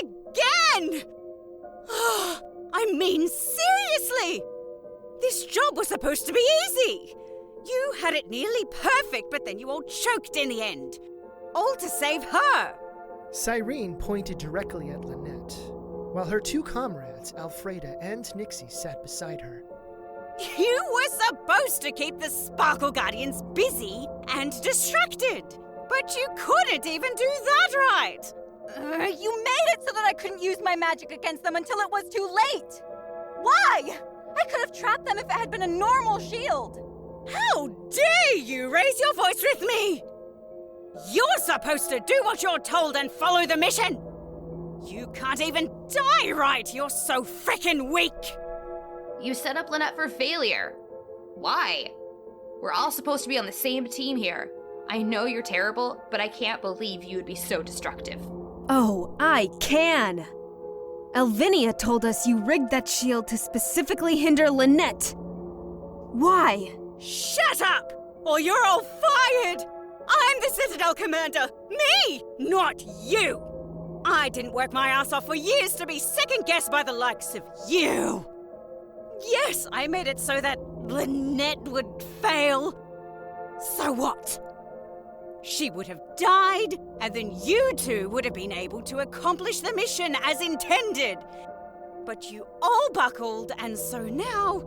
again! I mean, seriously! This job was supposed to be easy! You had it nearly perfect, but then you all choked in the end. All to save her! Cyrene pointed directly at Linnet, while her two comrades, Alfreda and Nixie, sat beside her. You were supposed to keep the Sparkle Guardians busy and distracted, but you couldn't even do that right! You made it so that I couldn't use my magic against them until it was too late! Why? I could have trapped them if it had been a normal shield! How dare you raise your voice with me! You're supposed to do what you're told and follow the mission! You can't even die right, you're so frickin' weak! You set up Linnet for failure. Why? We're all supposed to be on the same team here. I know you're terrible, but I can't believe you would be so destructive. Oh, I can! Elvinia told us you rigged that shield to specifically hinder Linnet. Why? Shut up! Or you're all fired! I'm the Citadel Commander! Me! Not you! I didn't work my ass off for years to be second-guessed by the likes of you! Yes, I made it so that Linnet would fail. So what? She would have died, and then you two would have been able to accomplish the mission as intended. But you all buckled, and so now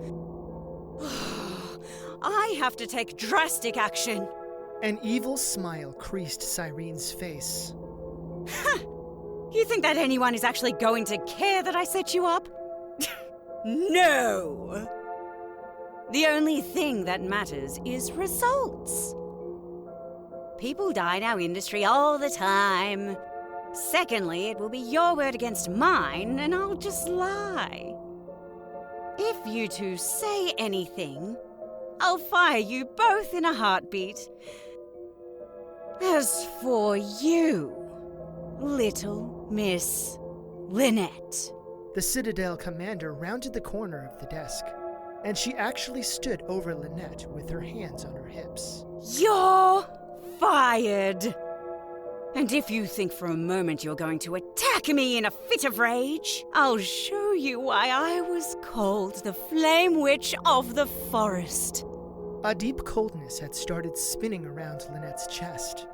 I have to take drastic action. An evil smile creased Cyrene's face. You think that anyone is actually going to care that I set you up? No! The only thing that matters is results. People die in our industry all the time. Secondly, it will be your word against mine, and I'll just lie. If you two say anything, I'll fire you both in a heartbeat. As for you, little Miss Linnet. The Citadel commander rounded the corner of the desk, and she actually stood over Linnet with her hands on her hips. You're fired! And if you think for a moment you're going to attack me in a fit of rage, I'll show you why I was called the Flame Witch of the Forest. A deep coldness had started spinning around Linnet's chest,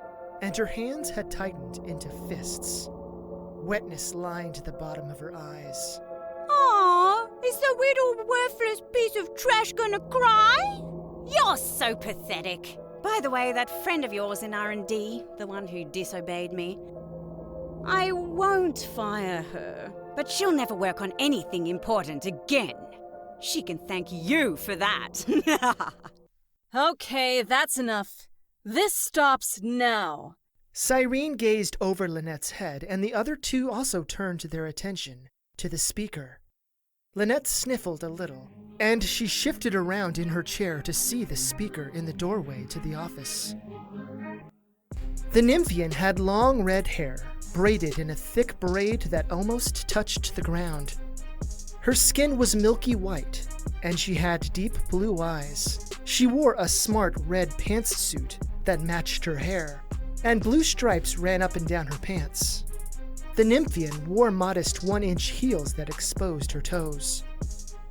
and her hands had tightened into fists. Wetness lined the bottom of her eyes. Aw, is the little worthless piece of trash gonna cry? You're so pathetic. By the way, that friend of yours in R&D, the one who disobeyed me, I won't fire her, but she'll never work on anything important again. She can thank you for that. Okay, that's enough. This stops now. Cyrene gazed over Linnet's head, and the other two also turned their attention to the speaker. Linnet sniffled a little, and she shifted around in her chair to see the speaker in the doorway to the office. The Nymphian had long red hair, braided in a thick braid that almost touched the ground. Her skin was milky white, and she had deep blue eyes. She wore a smart red pantsuit that matched her hair, and blue stripes ran up and down her pants. The Nymphian wore modest 1-inch heels that exposed her toes.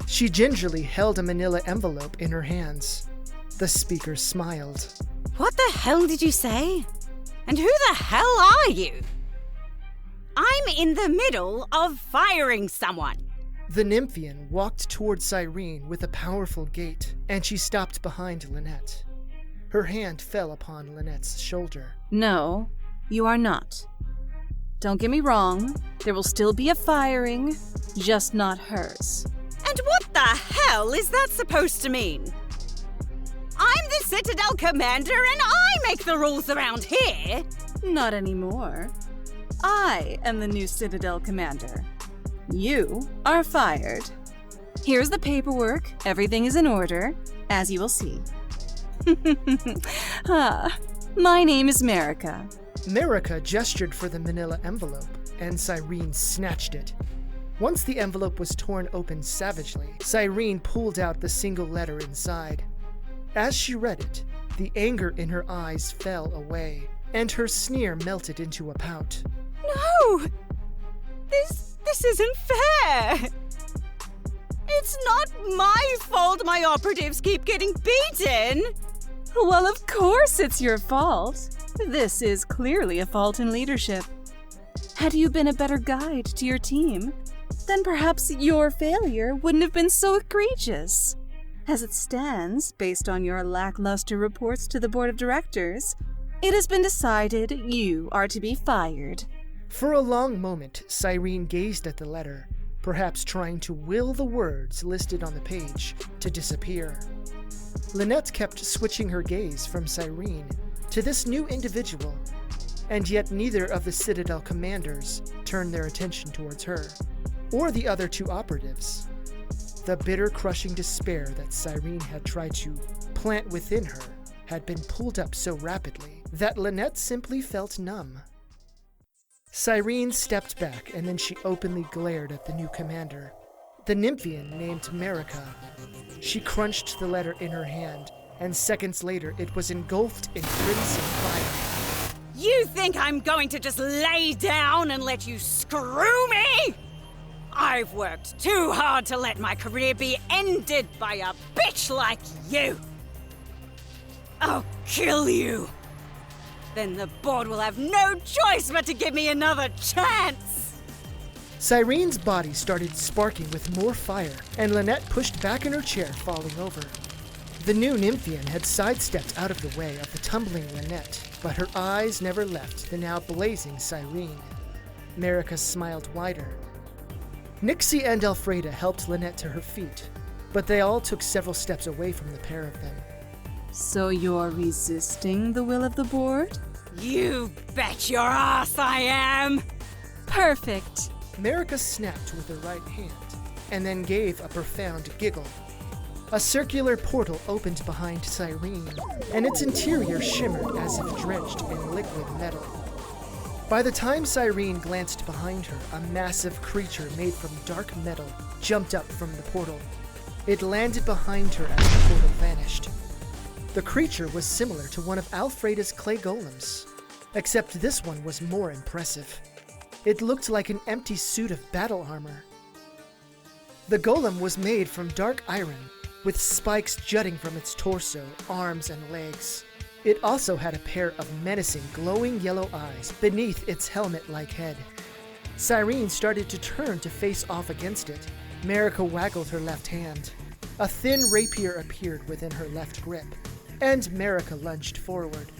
She gingerly held a manila envelope in her hands. The speaker smiled. What the hell did you say? And who the hell are you? I'm in the middle of firing someone. The Nymphian walked toward Cyrene with a powerful gait, and she stopped behind Linnet. Her hand fell upon Linnet's shoulder. No, you are not. Don't get me wrong, there will still be a firing, just not hers. And what the hell is that supposed to mean? I'm the Citadel Commander and I make the rules around here! Not anymore. I am the new Citadel Commander. You are fired. Here's the paperwork. Everything is in order, as you will see. My name is Marika. Marika gestured for the manila envelope, and Cyrene snatched it. Once the envelope was torn open savagely, Cyrene pulled out the single letter inside. As she read it, the anger in her eyes fell away, and her sneer melted into a pout. No! This isn't fair! It's not my fault my operatives keep getting beaten! Well, of course it's your fault. This is clearly a fault in leadership. Had you been a better guide to your team, then perhaps your failure wouldn't have been so egregious. As it stands, based on your lackluster reports to the board of directors, it has been decided you are to be fired. For a long moment, Cyrene gazed at the letter, perhaps trying to will the words listed on the page to disappear. Linnet kept switching her gaze from Cyrene to this new individual, and yet neither of the Citadel commanders turned their attention towards her, or the other two operatives. The bitter, crushing despair that Cyrene had tried to plant within her had been pulled up so rapidly that Linnet simply felt numb. Cyrene stepped back, and then she openly glared at the new commander, the Nymphian named Marika. She crunched the letter in her hand, and seconds later it was engulfed in crimson fire. You think I'm going to just lay down and let you screw me? I've worked too hard to let my career be ended by a bitch like you! I'll kill you! Then the board will have no choice but to give me another chance! Cyrene's body started sparking with more fire, and Linnet pushed back in her chair, falling over. The new Nymphian had sidestepped out of the way of the tumbling Linnet, but her eyes never left the now blazing Cyrene. Marika smiled wider. Nixie and Alfreda helped Linnet to her feet, but they all took several steps away from the pair of them. So you're resisting the will of the board? You bet your ass I am! Perfect. Marika snapped with her right hand, and then gave a profound giggle. A circular portal opened behind Cyrene, and its interior shimmered as if drenched in liquid metal. By the time Cyrene glanced behind her, a massive creature made from dark metal jumped up from the portal. It landed behind her as the portal vanished. The creature was similar to one of Alfreda's clay golems, except this one was more impressive. It looked like an empty suit of battle armor. The golem was made from dark iron, with spikes jutting from its torso, arms, and legs. It also had a pair of menacing, glowing yellow eyes beneath its helmet-like head. Cyrene started to turn to face off against it. Marika waggled her left hand. A thin rapier appeared within her left grip, and Marika lunged forward.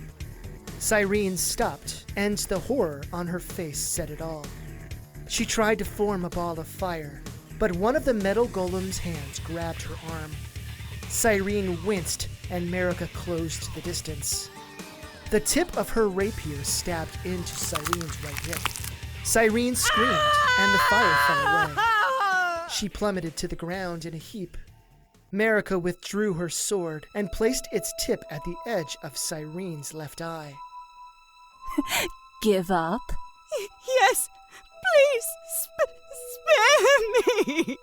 Cyrene stopped, and the horror on her face said it all. She tried to form a ball of fire, but one of the metal golem's hands grabbed her arm. Cyrene winced, and Marika closed the distance. The tip of her rapier stabbed into Cyrene's right hip. Cyrene screamed, and the fire fell away. She plummeted to the ground in a heap. Marika withdrew her sword and placed its tip at the edge of Cyrene's left eye. Give up? Yes, please, spare me!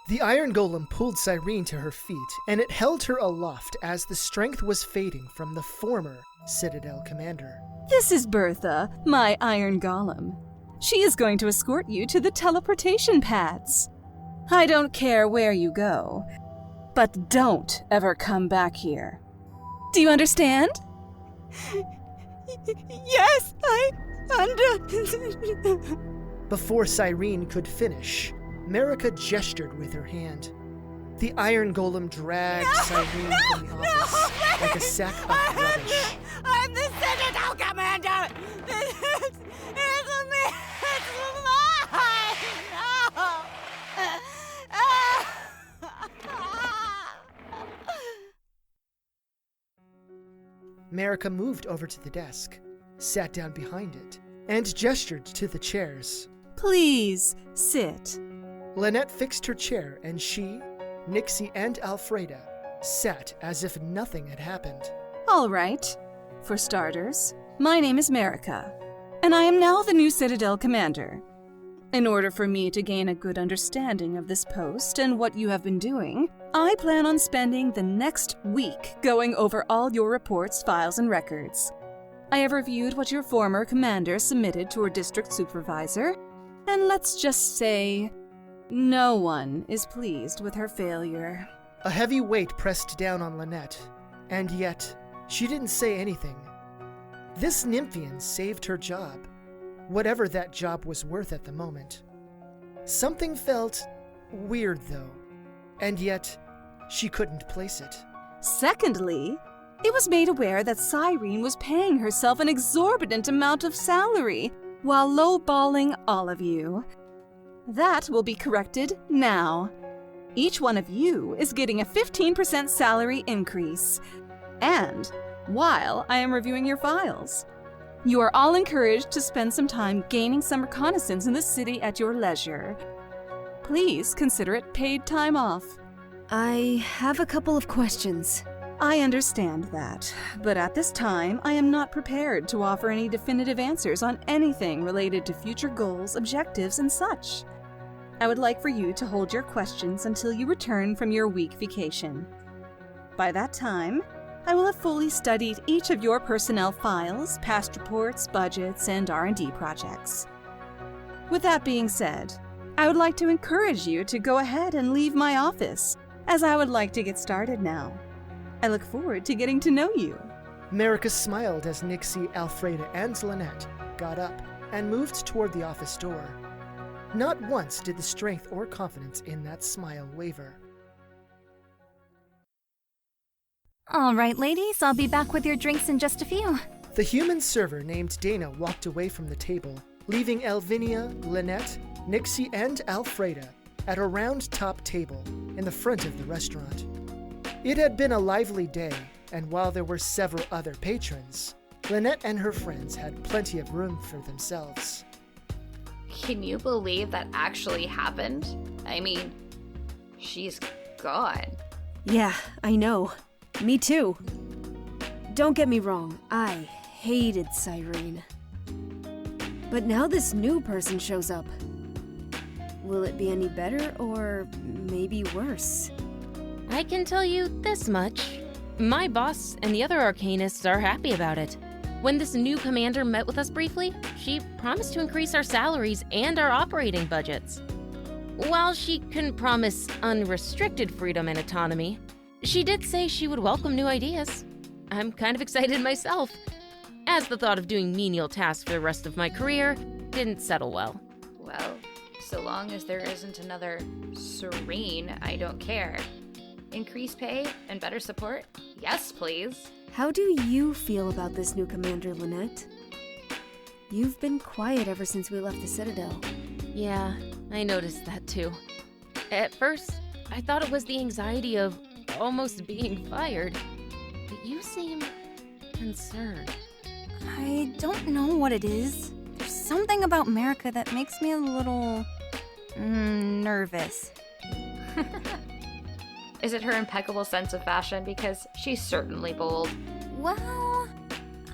The iron golem pulled Cyrene to her feet, and it held her aloft as the strength was fading from the former Citadel commander. This is Bertha, my iron golem. She is going to escort you to the teleportation pads. I don't care where you go, but don't ever come back here. Do you understand? Yes, I understand. Before Cyrene could finish, Marika gestured with her hand. The iron golem dragged Cyrene from the office like a sack of rubbish. I'm the Citadel Commander! It's me! It's mine! Marika moved over to the desk, sat down behind it, and gestured to the chairs. Please, sit. Linnet fixed her chair, and she, Nixie, and Alfreda sat as if nothing had happened. All right. For starters, my name is Marika, and I am now the new Citadel Commander. In order for me to gain a good understanding of this post and what you have been doing, I plan on spending the next week going over all your reports, files, and records. I have reviewed what your former commander submitted to her district supervisor, And let's just say, no one is pleased with her failure. A heavy weight pressed down on Linnet, and yet she didn't say anything. This Nymphian saved her job, whatever that job was worth at the moment. Something felt weird, though, and yet she couldn't place it. Secondly, it was made aware that Cyrene was paying herself an exorbitant amount of salary while lowballing all of you. That will be corrected now. Each one of you is getting a 15% salary increase. And while I am reviewing your files, you are all encouraged to spend some time gaining some reconnaissance in the city at your leisure. Please consider it paid time off. I have a couple of questions. I understand that, but at this time, I am not prepared to offer any definitive answers on anything related to future goals, objectives, and such. I would like for you to hold your questions until you return from your week vacation. By that time, I will have fully studied each of your personnel files, past reports, budgets, and R&D projects. With that being said, I would like to encourage you to go ahead and leave my office, as I would like to get started now. I look forward to getting to know you. Marika smiled as Nixie, Alfreda, and Linnet got up and moved toward the office door. Not once did the strength or confidence in that smile waver. All right, ladies, I'll be back with your drinks in just a few. The human server named Dana walked away from the table, leaving Elvinia, Linnet, Nixie, and Alfreda at a round top table in the front of the restaurant. It had been a lively day, and while there were several other patrons, Linnet and her friends had plenty of room for themselves. Can you believe that actually happened? I mean, she's gone. Yeah, I know. Me too. Don't get me wrong, I hated Cyrene. But now this new person shows up. Will it be any better, or maybe worse? I can tell you this much. My boss and the other Arcanists are happy about it. When this new commander met with us briefly, she promised to increase our salaries and our operating budgets. While she couldn't promise unrestricted freedom and autonomy, she did say she would welcome new ideas. I'm kind of excited myself, as the thought of doing menial tasks for the rest of my career didn't settle well. Well, so long as there isn't another Serene, I don't care. Increased pay and better support? Yes, please. How do you feel about this new commander, Linnet? You've been quiet ever since we left the Citadel. Yeah, I noticed that too. At first, I thought it was the anxiety of almost being fired, but you seem concerned. I don't know what it is. There's something about Marika that makes me a little nervous. Is it her impeccable sense of fashion? Because she's certainly bold. Well,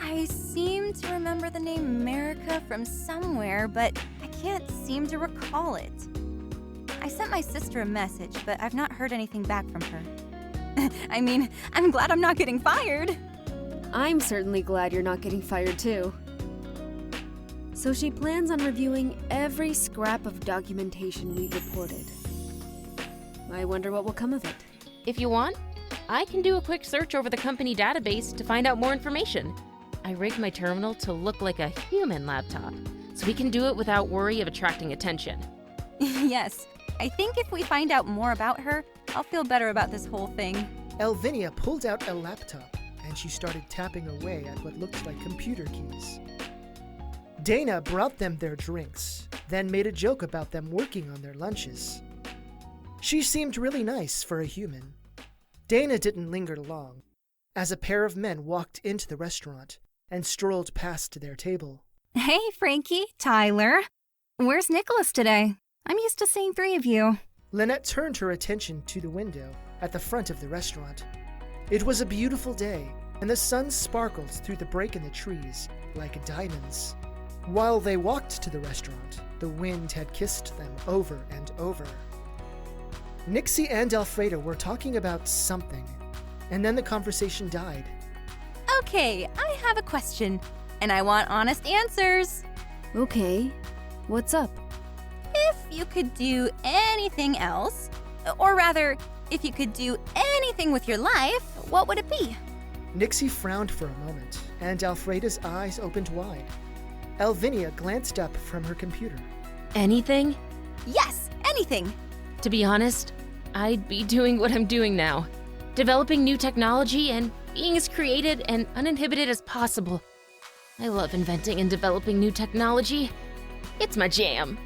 I seem to remember the name Marika from somewhere, but I can't seem to recall it. I sent my sister a message, but I've not heard anything back from her. I mean, I'm glad I'm not getting fired. I'm certainly glad you're not getting fired too. So she plans on reviewing every scrap of documentation we've reported. I wonder what will come of it. If you want, I can do a quick search over the company database to find out more information. I rigged my terminal to look like a human laptop, so we can do it without worry of attracting attention. Yes, I think if we find out more about her, I'll feel better about this whole thing. Elvinia pulled out a laptop, and she started tapping away at what looked like computer keys. Dana brought them their drinks, then made a joke about them working on their lunches. She seemed really nice for a human. Dana didn't linger long, as a pair of men walked into the restaurant and strolled past their table. Hey, Frankie, Tyler. Where's Nicholas today? I'm used to seeing three of you. Linnet turned her attention to the window at the front of the restaurant. It was a beautiful day, and the sun sparkled through the break in the trees like diamonds. While they walked to the restaurant, the wind had kissed them over and over. Nixie and Alfreda were talking about something, and then the conversation died. Okay, I have a question, and I want honest answers. Okay, what's up? if you could do anything else, or rather, if you could do anything with your life, what would it be? Nixie frowned for a moment, and Alfreda's eyes opened wide. Elvinia glanced up from her computer. Anything? Yes, anything. To be honest, I'd be doing what I'm doing now. Developing new technology and being as creative and uninhibited as possible. I love inventing and developing new technology. It's my jam.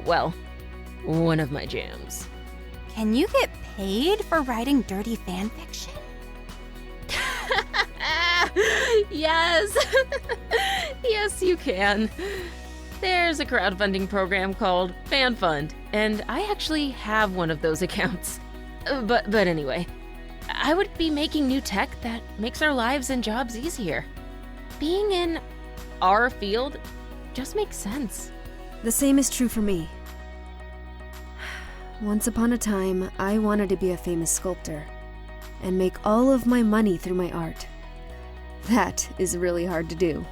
Well, one of my jams. Can you get paid for writing dirty fan fiction? Yes! Yes, you can. There's a crowdfunding program called FanFund, and I actually have one of those accounts. But anyway, I would be making new tech that makes our lives and jobs easier. Being in our field just makes sense. The same is true for me. Once upon a time, I wanted to be a famous sculptor and make all of my money through my art. That is really hard to do.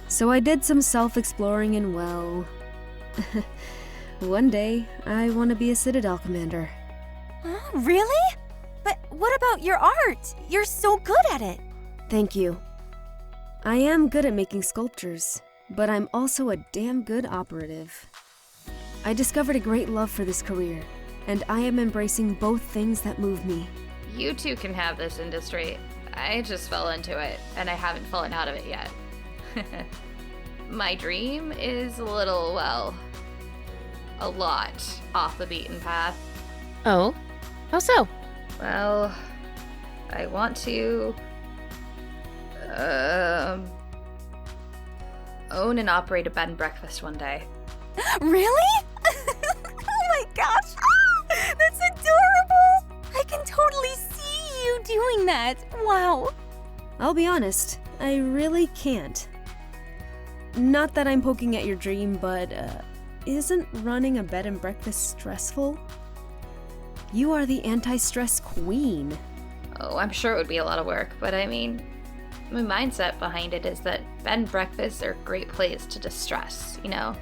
So I did some self-exploring and well... one day, I want to be a Citadel commander. Really? But what about your art? You're so good at it. Thank you. I am good at making sculptures, but I'm also a damn good operative. I discovered a great love for this career, and I am embracing both things that move me. You two can have this industry. I just fell into it, and I haven't fallen out of it yet. My dream is a little, well, a lot off the beaten path. Oh? How so? Well, I want to own and operate a bed and breakfast one day. Really? Oh my gosh! That's adorable! I can totally see you doing that. Wow. I'll be honest, I really can't. Not that I'm poking at your dream, but isn't running a bed and breakfast stressful? You are the anti-stress queen. Oh, I'm sure it would be a lot of work, but I mean, my mindset behind it is that bed and breakfasts are a great place to distress, you know?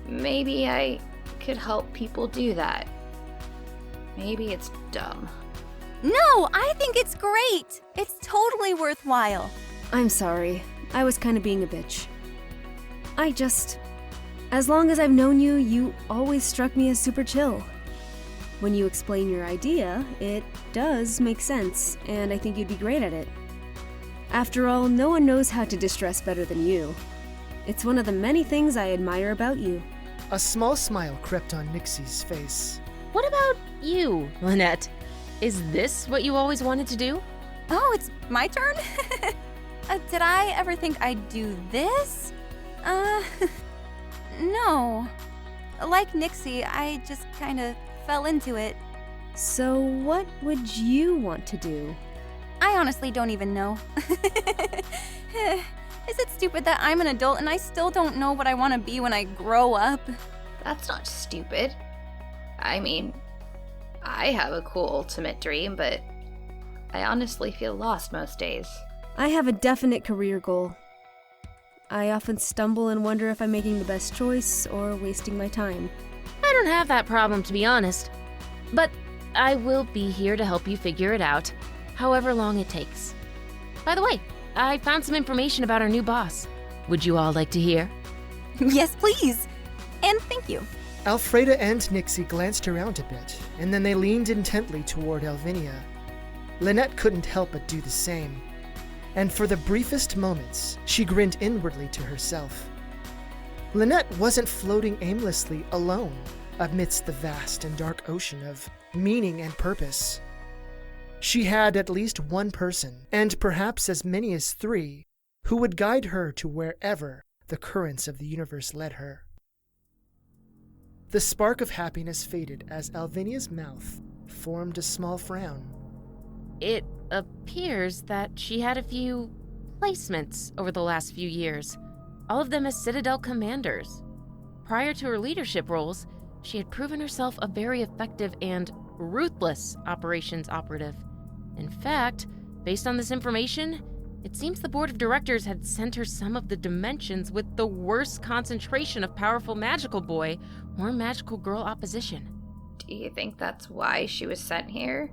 Maybe I could help people do that. Maybe it's dumb. No, I think it's great. It's totally worthwhile. I'm sorry. I was kind of being a bitch. As long as I've known you, you always struck me as super chill. When you explain your idea, it does make sense, and I think you'd be great at it. After all, no one knows how to distress better than you. It's one of the many things I admire about you. A small smile crept on Nixie's face. What about you, Linnet? Is this what you always wanted to do? Oh, it's my turn? Did I ever think I'd do this? No. Like Nixie, I just kinda fell into it. So what would you want to do? I honestly don't even know. Is it stupid that I'm an adult and I still don't know what I want to be when I grow up? That's not stupid. I mean, I have a cool ultimate dream, but I honestly feel lost most days. I have a definite career goal. I often stumble and wonder if I'm making the best choice or wasting my time. I don't have that problem, to be honest. But I will be here to help you figure it out, however long it takes. By the way, I found some information about our new boss. Would you all like to hear? Yes, please. And thank you. Alfreda and Nixie glanced around a bit, and then they leaned intently toward Elvinia. Linnet couldn't help but do the same. And for the briefest moments, she grinned inwardly to herself. Linnet wasn't floating aimlessly alone amidst the vast and dark ocean of meaning and purpose. She had at least one person, and perhaps as many as 3, who would guide her to wherever the currents of the universe led her. The spark of happiness faded as Elvinia's mouth formed a small frown. It appears that she had a few placements over the last few years, all of them as Citadel commanders. Prior to her leadership roles, she had proven herself a very effective and ruthless operations operative. In fact, based on this information, It seems the board of directors had sent her some of the dimensions with the worst concentration of powerful magical boy or magical girl opposition. Do you think that's why she was sent here?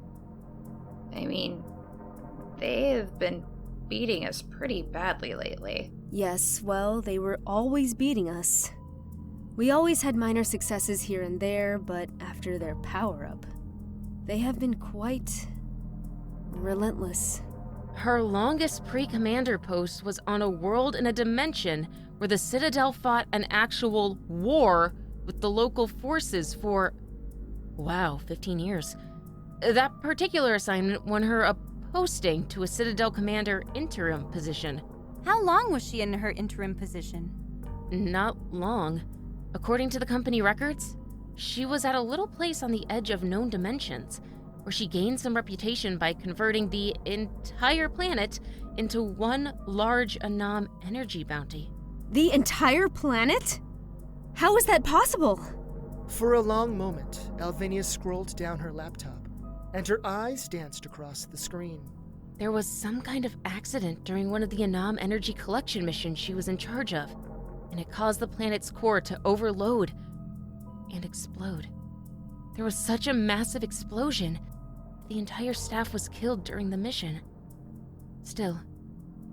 I mean, they have been beating us pretty badly lately. Yes, well, they were always beating us. We always had minor successes here and there, but after their power-up, they have been quite relentless. Her longest pre-commander post was on a world in a dimension where the Citadel fought an actual war with the local forces for, 15 years. That particular assignment won her a posting to a Citadel commander interim position. How long was she in her interim position? Not long. According to the company records, she was at a little place on the edge of known dimensions, where she gained some reputation by converting the entire planet into one large Anam Energy bounty. The entire planet? How is that possible? For a long moment, Elvinia scrolled down her laptop, and her eyes danced across the screen. There was some kind of accident during one of the Anam Energy Collection missions she was in charge of, and it caused the planet's core to overload and explode. There was such a massive explosion, the entire staff was killed during the mission. Still,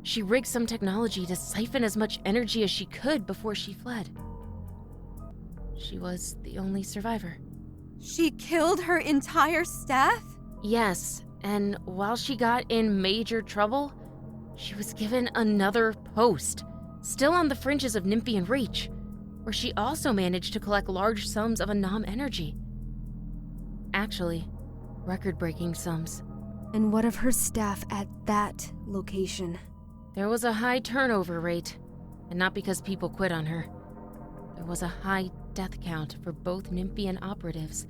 she rigged some technology to siphon as much energy as she could before she fled. She was the only survivor. She killed her entire staff? Yes, and while she got in major trouble, she was given another post, still on the fringes of Nymphian reach, where she also managed to collect large sums of Anam energy. Actually, record-breaking sums. And what of her staff at that location? There was a high turnover rate, and not because people quit on her. There was a high death count for both Nymphian operatives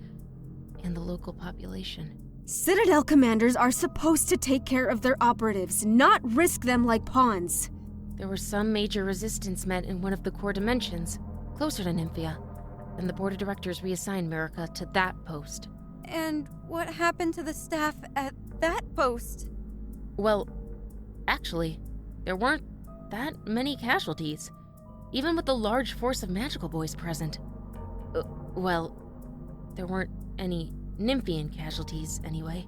and the local population. Citadel commanders are supposed to take care of their operatives, not risk them like pawns. There were some major resistance met in one of the core dimensions, closer to Nymphia, and the board of directors reassigned Merica to that post. And what happened to the staff at that post? Well, actually, there weren't that many casualties, even with the large force of magical boys present. There weren't any Nymphian casualties, anyway.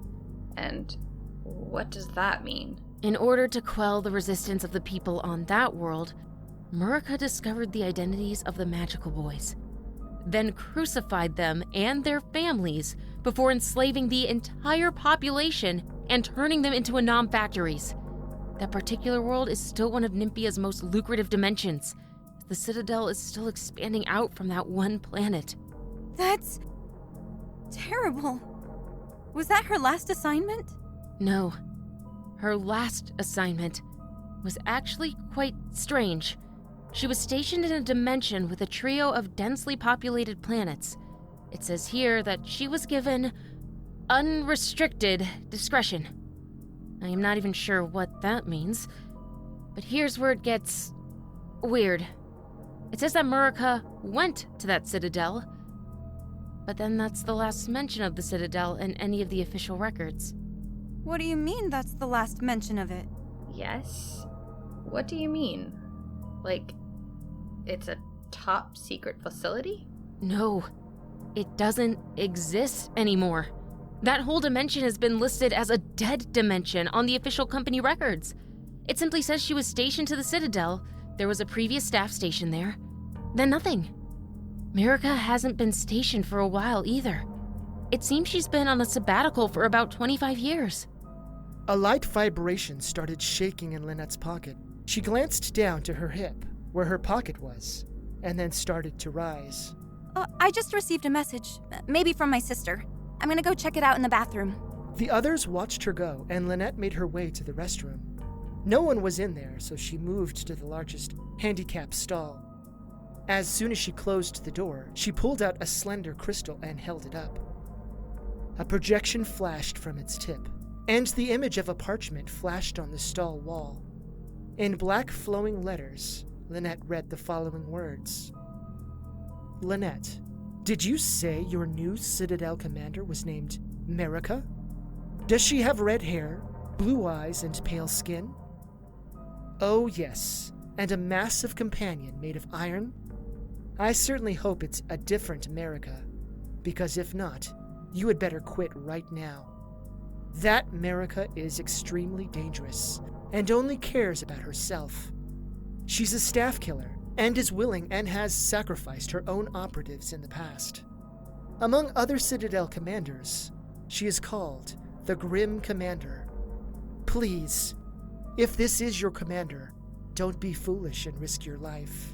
And what does that mean? In order to quell the resistance of the people on that world, Merica discovered the identities of the magical boys, then crucified them and their families before enslaving the entire population and turning them into Anam factories. That particular world is still one of Nymphia's most lucrative dimensions. The Citadel is still expanding out from that one planet. That's terrible. Was that her last assignment? No. Her last assignment was actually quite strange. She was stationed in a dimension with a trio of densely populated planets. It says here that she was given unrestricted discretion. I am not even sure what that means, but here's where it gets weird. It says that Merica went to that Citadel, but then that's the last mention of the Citadel in any of the official records. What do you mean that's the last mention of it? Yes? What do you mean? Like, it's a top secret facility? No, it doesn't exist anymore. That whole dimension has been listed as a dead dimension on the official company records. It simply says she was stationed to the Citadel, there was a previous staff station there, then nothing. Merica hasn't been stationed for a while either. It seems she's been on a sabbatical for about 25 years. A light vibration started shaking in Linnet's pocket. She glanced down to her hip, where her pocket was, and then started to rise. I just received a message, maybe from my sister. I'm gonna go check it out in the bathroom. The others watched her go, and Linnet made her way to the restroom. No one was in there, so she moved to the largest handicap stall. As soon as she closed the door, she pulled out a slender crystal and held it up. A projection flashed from its tip, and the image of a parchment flashed on the stall wall. In black flowing letters, Linnet read the following words. Linnet, did you say your new Citadel commander was named Merica? Does she have red hair, blue eyes, and pale skin? Oh yes, and a massive companion made of iron? I certainly hope it's a different America, because if not, you had better quit right now. That America is extremely dangerous, and only cares about herself. She's a staff killer, and is willing and has sacrificed her own operatives in the past. Among other Citadel commanders, she is called the Grim Commander. Please, if this is your commander, don't be foolish and risk your life.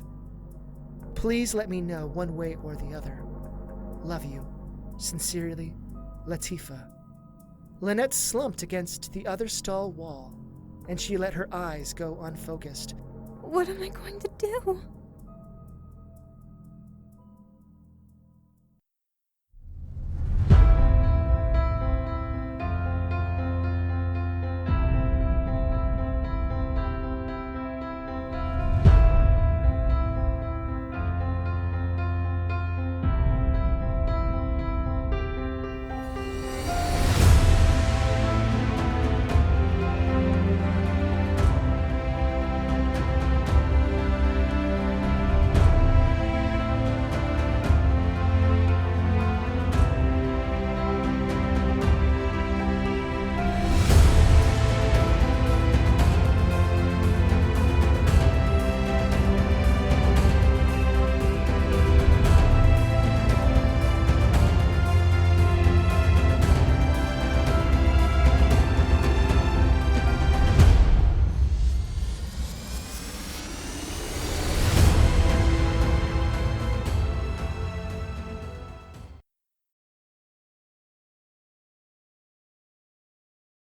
Please let me know one way or the other. Love you. Sincerely, Latifah. Linnet slumped against the other stall wall, and she let her eyes go unfocused. What am I going to do?